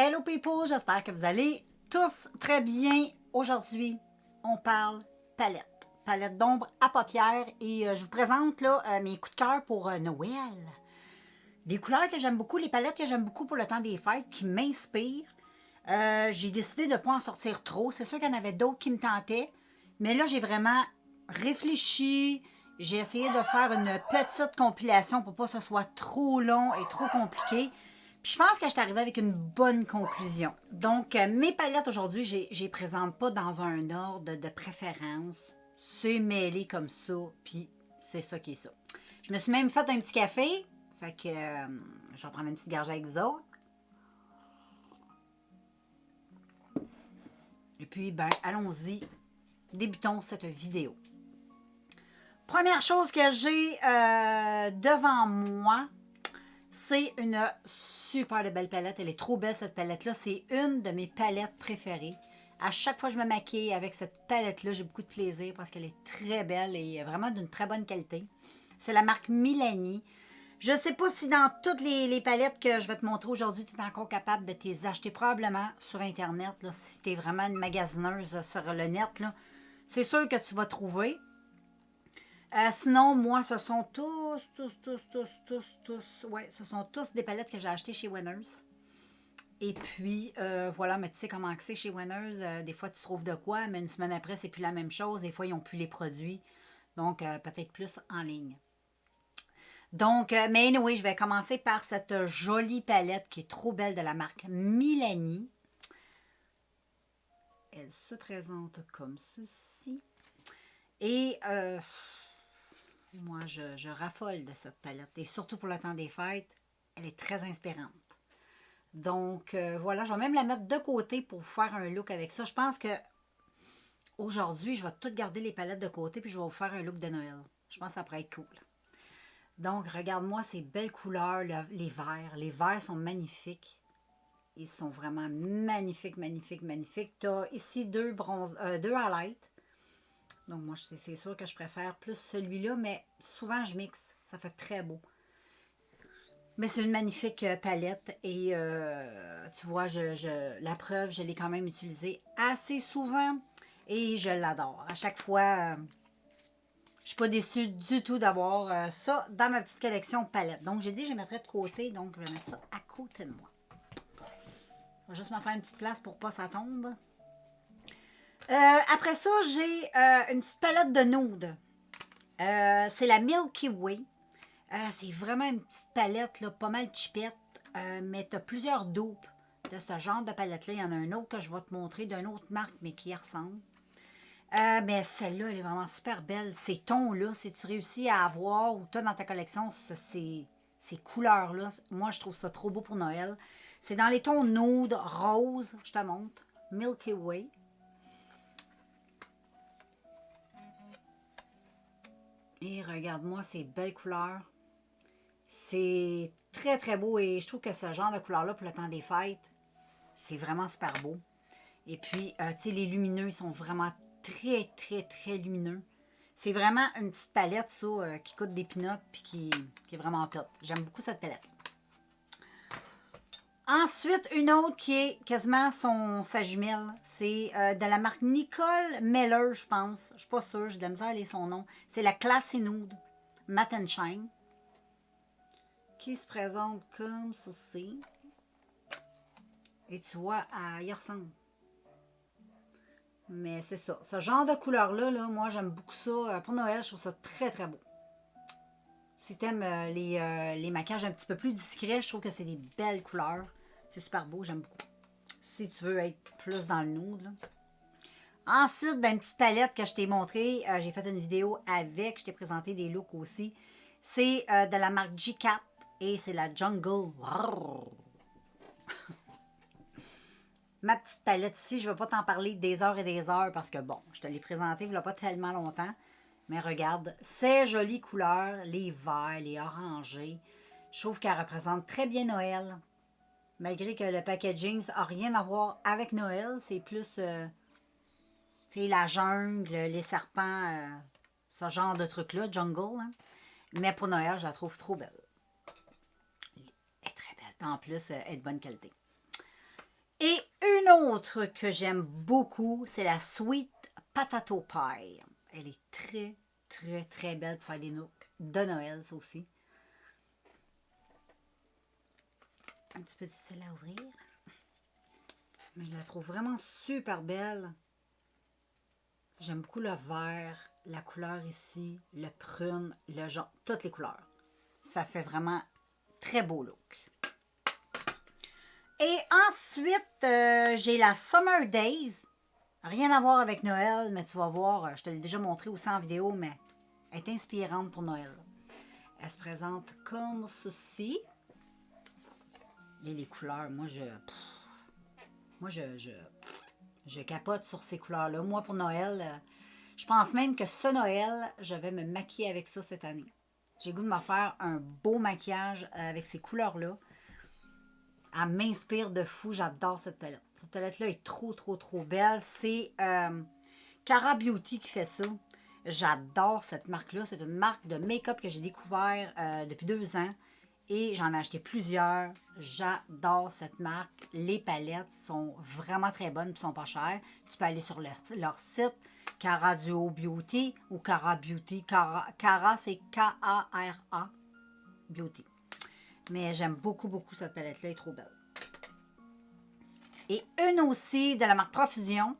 Hello people, j'espère que vous allez tous très bien. Aujourd'hui, on parle palette. Palette d'ombre à paupières et je vous présente là, mes coups de cœur pour Noël. Des couleurs que j'aime beaucoup, les palettes que j'aime beaucoup pour le temps des fêtes, qui m'inspirent. J'ai décidé de ne pas en sortir trop. C'est sûr qu'il y en avait d'autres qui me tentaient. Mais là, j'ai vraiment réfléchi. J'ai essayé de faire une petite compilation pour pas que ce soit trop long et trop compliqué. Puis je pense que je suis arrivée avec une bonne conclusion. Donc, mes palettes aujourd'hui, je ne les présente pas dans un ordre de préférence. C'est mêlé comme ça, puis c'est ça qui est ça. Je me suis même fait un petit café. Fait que je vais prendre une petite gorgée avec vous autres. Et puis, ben, allons-y. Débutons cette vidéo. Première chose que j'ai devant moi, c'est une super belle palette. Elle est trop belle, cette palette-là. C'est une de mes palettes préférées. À chaque fois que je me maquille avec cette palette-là, j'ai beaucoup de plaisir parce qu'elle est très belle et vraiment d'une très bonne qualité. C'est la marque Milani. Je ne sais pas si dans toutes les palettes que je vais te montrer aujourd'hui, tu es encore capable de les acheter probablement sur Internet. Là, si tu es vraiment une magasineuse sur le net, c'est sûr que tu vas trouver. Sinon, moi, ce sont ouais, ce sont tous des palettes que j'ai achetées chez Winners. Et puis, voilà, mais tu sais comment c'est chez Winners. Des fois, tu trouves de quoi, mais une semaine après, c'est plus la même chose. Des fois, ils n'ont plus les produits. Donc, peut-être plus en ligne. Donc, mais anyway, je vais commencer par cette jolie palette qui est trop belle de la marque Milani. Elle se présente comme ceci. Et moi, je raffole de cette palette. Et surtout pour le temps des fêtes, elle est très inspirante. Donc, voilà, je vais même la mettre de côté pour faire un look avec ça. Je pense que aujourd'hui, je vais tout garder les palettes de côté puis je vais vous faire un look de Noël. Je pense que ça pourrait être cool. Donc, regarde-moi ces belles couleurs, les verts. Les verts sont magnifiques. Ils sont vraiment magnifiques, magnifiques, magnifiques. Tu as ici deux highlights. Donc, moi, c'est sûr que je préfère plus celui-là, mais souvent, je mixe. Ça fait très beau. Mais c'est une magnifique palette et tu vois, la preuve, je l'ai quand même utilisée assez souvent et je l'adore. À chaque fois, je ne suis pas déçue du tout d'avoir ça dans ma petite collection palette. Donc, j'ai dit que je mettrais de côté, donc je vais mettre ça à côté de moi. Je vais juste me faire une petite place pour pas que ça tombe. Après ça, j'ai une petite palette de nude. C'est la Milky Way. C'est vraiment une petite palette, là, pas mal chipette, mais tu as plusieurs dupes de ce genre de palette-là. Il y en a un autre que je vais te montrer d'une autre marque, mais qui y ressemble. Mais celle-là, elle est vraiment super belle. Ces tons-là, si tu réussis à avoir ou tu as dans ta collection ces couleurs-là, moi, je trouve ça trop beau pour Noël. C'est dans les tons nude, rose, je te montre. Milky Way. Et regarde-moi ces belles couleurs. C'est très, très beau et je trouve que ce genre de couleur-là pour le temps des fêtes, c'est vraiment super beau. Et puis, tu sais, les lumineux, ils sont vraiment très, très, très lumineux. C'est vraiment une petite palette, ça, qui coûte des pinottes puis qui est vraiment top. J'aime beaucoup cette palette. Ensuite, une autre qui est quasiment sa jumelle. C'est de la marque Nicole Meller, je pense. Je ne suis pas sûre, j'ai de la misère à lire son nom. C'est la Classy Nude Matte and Shine, qui se présente comme ceci. Et tu vois, elle y ressemble. Mais c'est ça. Ce genre de couleur-là, là, moi, j'aime beaucoup ça. Pour Noël, je trouve ça très, très beau. Si tu aimes les maquillages un petit peu plus discrets, je trouve que c'est des belles couleurs. C'est super beau, j'aime beaucoup. Si tu veux être plus dans le nude, là. Ensuite, ben, une petite palette que je t'ai montrée. J'ai fait une vidéo avec. Je t'ai présenté des looks aussi. C'est de la marque G4 et c'est la Jungle. Ma petite palette ici, je ne vais pas t'en parler des heures et des heures parce que bon, je te l'ai présenté il n'y a pas tellement longtemps. Mais regarde, ces jolies couleurs, les verts, les orangés. Je trouve qu'elle représente très bien Noël. Malgré que le packaging n'a rien à voir avec Noël. C'est plus la jungle, les serpents, ce genre de truc-là, jungle. Hein. Mais pour Noël, je la trouve trop belle. Elle est très belle. En plus, elle est de bonne qualité. Et une autre que j'aime beaucoup, c'est la Sweet Potato Pie. Elle est très, très, très belle pour faire des nooks de Noël, ça aussi. Un petit peu difficile à ouvrir. Mais je la trouve vraiment super belle. J'aime beaucoup le vert, la couleur ici, le prune, le jaune, toutes les couleurs. Ça fait vraiment très beau look. Et ensuite, j'ai la Summer Days. Rien à voir avec Noël, mais tu vas voir, je te l'ai déjà montré aussi en vidéo, mais elle est inspirante pour Noël. Elle se présente comme ceci. Et les couleurs, je capote sur ces couleurs-là. Moi, pour Noël, je pense même que ce Noël, je vais me maquiller avec ça cette année. J'ai goût de me faire un beau maquillage avec ces couleurs-là. Elle m'inspire de fou. J'adore cette palette. Cette palette-là est trop, trop, trop belle. C'est Cara Beauty qui fait ça. J'adore cette marque-là. C'est une marque de make-up que j'ai découvert depuis 2 ans. Et j'en ai acheté plusieurs. J'adore cette marque. Les palettes sont vraiment très bonnes et sont pas chères. Tu peux aller sur leur site, Cara Duo Beauty ou Cara Beauty. Cara c'est K-A-R-A Beauty. Mais j'aime beaucoup, beaucoup cette palette-là. Elle est trop belle. Et une aussi de la marque Profusion.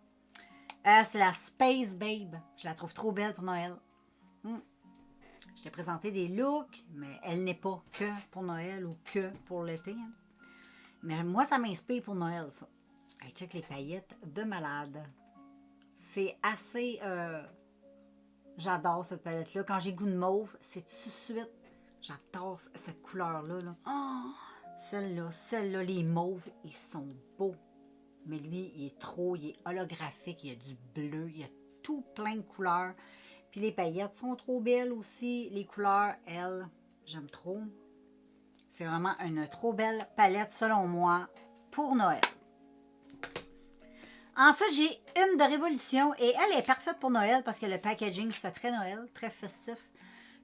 C'est la Space Babe. Je la trouve trop belle pour Noël. Je t'ai présenté des looks, mais elle n'est pas que pour Noël ou que pour l'été. Hein. Mais moi, ça m'inspire pour Noël, ça. Hey, check les paillettes de malade. C'est assez... j'adore cette palette-là. Quand j'ai goût de mauve, c'est tout de suite... J'adore cette couleur-là. Là. Oh, celle-là, les mauves, ils sont beaux. Mais lui, il est holographique. Il y a du bleu, il y a tout plein de couleurs. Puis les paillettes sont trop belles aussi. Les couleurs, elles, j'aime trop. C'est vraiment une trop belle palette, selon moi, pour Noël. Ensuite, j'ai une de Révolution. Et elle est parfaite pour Noël parce que le packaging se fait très Noël, très festif.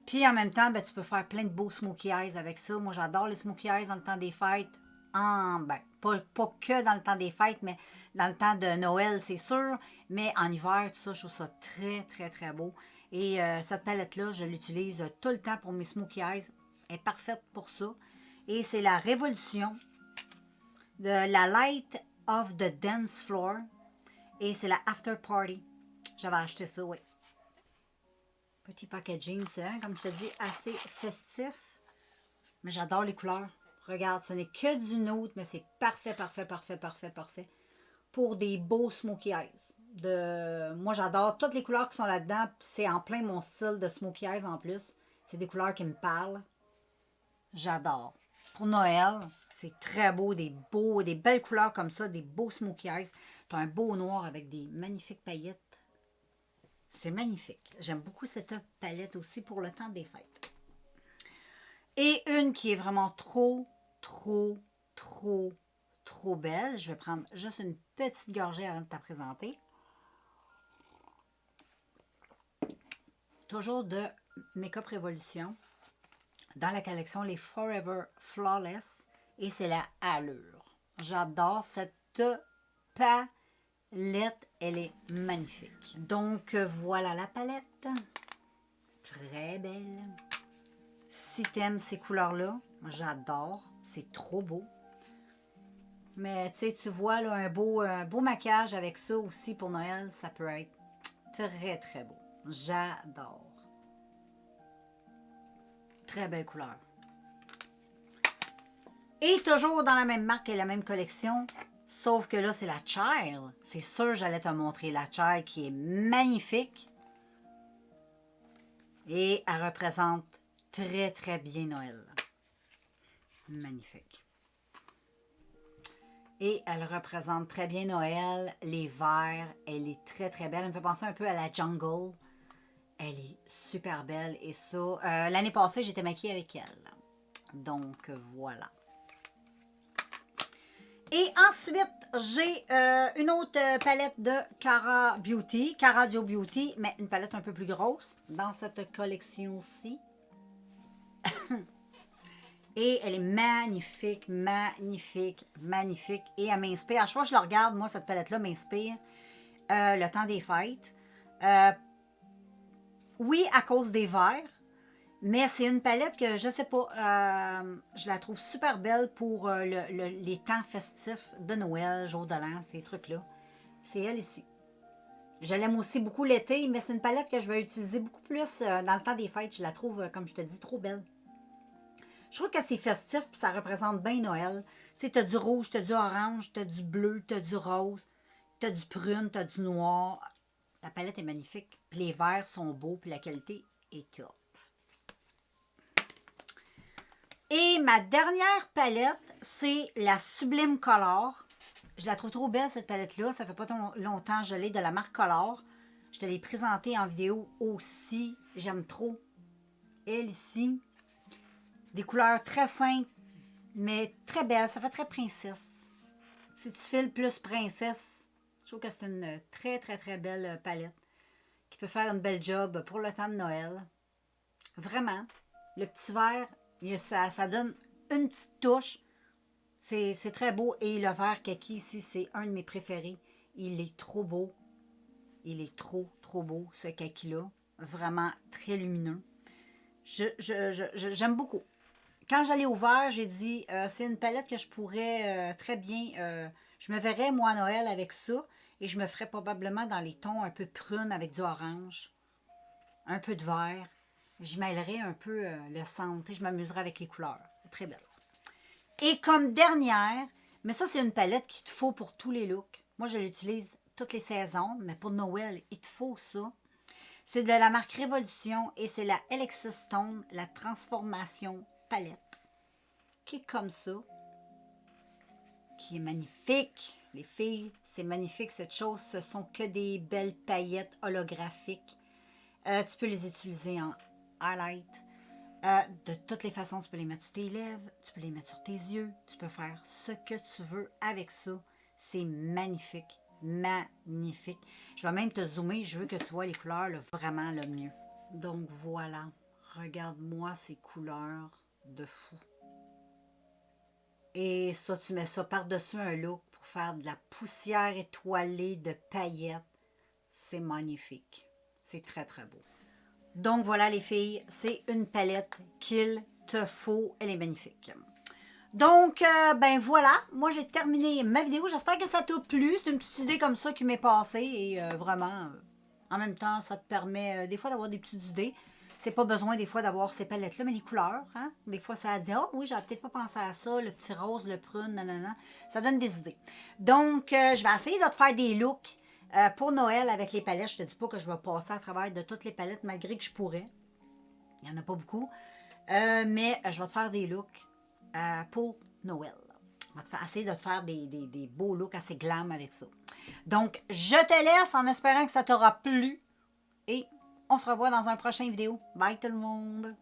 Puis en même temps, ben, tu peux faire plein de beaux smokey eyes avec ça. Moi, j'adore les smokey eyes dans le temps des fêtes. Pas que dans le temps des fêtes, mais dans le temps de Noël, c'est sûr. Mais en hiver, tout ça, je trouve ça très, très, très beau. Et cette palette-là, je l'utilise tout le temps pour mes smokey eyes. Elle est parfaite pour ça. Et c'est la Révolution de la Light of the Dance Floor. Et c'est la After Party. J'avais acheté ça, oui. Petit packaging, c'est, hein, comme je te dis, assez festif. Mais j'adore les couleurs. Regarde, ce n'est que du nude, mais c'est parfait, parfait, parfait, parfait, parfait. Pour des beaux smokey eyes. Moi, j'adore toutes les couleurs qui sont là-dedans. C'est en plein mon style de smokey eyes en plus. C'est des couleurs qui me parlent. J'adore. Pour Noël, c'est très beau. Des belles couleurs comme ça. Des beaux smokey eyes. Tu as un beau noir avec des magnifiques paillettes. C'est magnifique. J'aime beaucoup cette palette aussi pour le temps des fêtes. Et une qui est vraiment trop, trop, trop, trop belle. Je vais prendre juste une petite gorgée avant de te la présenter. Toujours de Make-up Révolution. Dans la collection Les Forever Flawless. Et c'est la Allure. J'adore cette palette. Elle est magnifique. Donc, voilà la palette. Très belle. Si t'aimes ces couleurs-là, j'adore. C'est trop beau. Mais tu sais, tu vois, là, un beau maquillage avec ça aussi pour Noël, ça peut être très, très beau. J'adore. Très belle couleur. Et toujours dans la même marque et la même collection, sauf que là, c'est la Child. C'est sûr, j'allais te montrer la Child qui est magnifique. Et elle représente très, très bien Noël. Magnifique. Et elle représente très bien Noël, les verts. Elle est très, très belle. Elle me fait penser un peu à la Jungle. Elle est super belle. Et ça, l'année passée, j'étais maquillée avec elle. Donc, voilà. Et ensuite, j'ai une autre palette de Cara Beauty. Cara Duo Beauty, mais une palette un peu plus grosse dans cette collection-ci. Et elle est magnifique, magnifique, magnifique. Et elle m'inspire. À chaque fois que je la regarde, moi, cette palette-là m'inspire. Le temps des fêtes. Oui, à cause des verts. Mais c'est une palette que, je sais pas, je la trouve super belle pour les temps festifs de Noël, jour de l'an, ces trucs-là. C'est elle ici. Je l'aime aussi beaucoup l'été, mais c'est une palette que je vais utiliser beaucoup plus dans le temps des fêtes. Je la trouve, comme je te dis, trop belle. Je trouve que c'est festif, puis ça représente bien Noël. Tu sais, t'as du rouge, t'as du orange, t'as du bleu, t'as du rose, t'as du prune, t'as du noir. La palette est magnifique. Puis les verts sont beaux, puis la qualité est top. Et ma dernière palette, c'est la Sublime Color. Je la trouve trop belle, cette palette-là. Ça fait pas longtemps que je l'ai de la marque Color. Je te l'ai présentée en vidéo aussi. J'aime trop. Elle ici. Des couleurs très simples, mais très belles. Ça fait très princesse. Si tu files plus princesse, je trouve que c'est une très, très, très belle palette qui peut faire une belle job pour le temps de Noël. Vraiment. Le petit vert, ça donne une petite touche. C'est très beau. Et le vert kaki ici, c'est un de mes préférés. Il est trop beau. Il est trop, trop beau, ce kaki-là. Vraiment très lumineux. J'aime beaucoup. Quand j'allais au vert, j'ai dit, c'est une palette que je pourrais très bien... je me verrais, moi, à Noël avec ça. Et je me ferais probablement dans les tons un peu prunes avec du orange. Un peu de vert. Je mêlerais un peu le centre. Je m'amuserais avec les couleurs. C'est très belle. Et comme dernière, mais ça, c'est une palette qu'il te faut pour tous les looks. Moi, je l'utilise toutes les saisons, mais pour Noël, il te faut ça. C'est de la marque Révolution et c'est la Alexis Stone, la transformation palette, qui est comme ça, qui est magnifique. Les filles, c'est magnifique cette chose. Ce sont que des belles paillettes holographiques. Tu peux les utiliser en highlight. De toutes les façons, tu peux les mettre sur tes lèvres, tu peux les mettre sur tes yeux, tu peux faire ce que tu veux avec ça. C'est magnifique, magnifique. Je vais même te zoomer, je veux que tu vois les couleurs vraiment le mieux. Donc voilà, regarde-moi ces couleurs de fou. Et ça, tu mets ça par-dessus un look pour faire de la poussière étoilée de paillettes. C'est magnifique. C'est très, très beau. Donc voilà les filles, c'est une palette qu'il te faut. Elle est magnifique. Donc, ben voilà, moi j'ai terminé ma vidéo. J'espère que ça t'a plu. C'est une petite idée comme ça qui m'est passée. Et vraiment, en même temps, ça te permet des fois d'avoir des petites idées. C'est pas besoin des fois d'avoir ces palettes-là, mais les couleurs, hein? Des fois, ça dit, oh oui, j'avais peut-être pas pensé à ça, le petit rose, le prune, nanana. Ça donne des idées. Donc, je vais essayer de te faire des looks pour Noël avec les palettes. Je te dis pas que je vais passer à travers de toutes les palettes, malgré que je pourrais. Il n'y en a pas beaucoup. Mais je vais te faire des looks pour Noël. Je vais essayer de te faire des beaux looks assez glam avec ça. Donc, je te laisse en espérant que ça t'aura plu. Et on se revoit dans un prochain vidéo. Bye tout le monde!